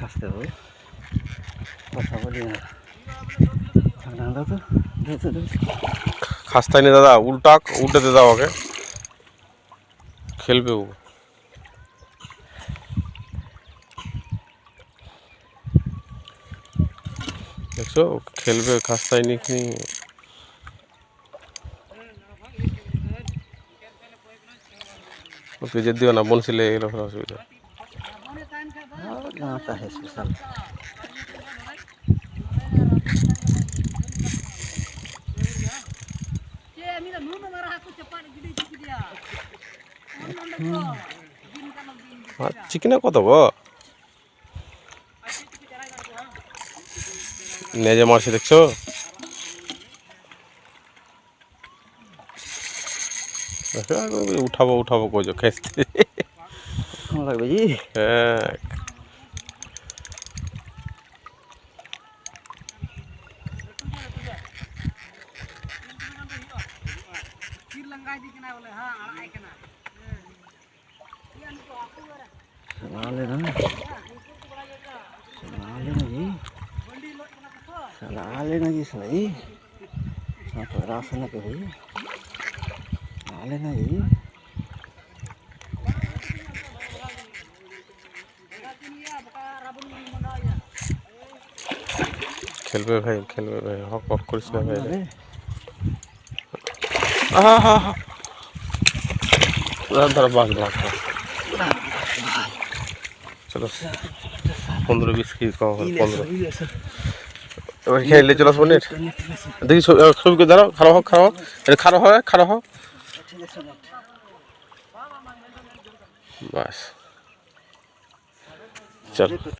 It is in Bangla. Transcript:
খাসতে হবে কথা বলি না তো খাস্তাই নি দাদা উল্টাতে দাও ওকে খেলবে ও দেখছো খেলবে খাস্তাই নি ওকে যে দিও না বনছিলে এগুলো অসুবিধা গাঁটা है स्पेशल চিকেনে কত গো নেজে মারছি দেখছো উঠাবো কইছো খেতে कौन लगবে जी হ্যাঁ चला लेना जी सही हाँ तो राशन के भाई चला लेना जी খেলবে ভাই হক করিস না ভাই ধর বাঘ চলো 15-20 কি কম 15 এবার খেলে চলো পনির দেখি ছবি করে দাঁড়াও খারাপ হোক বাস চল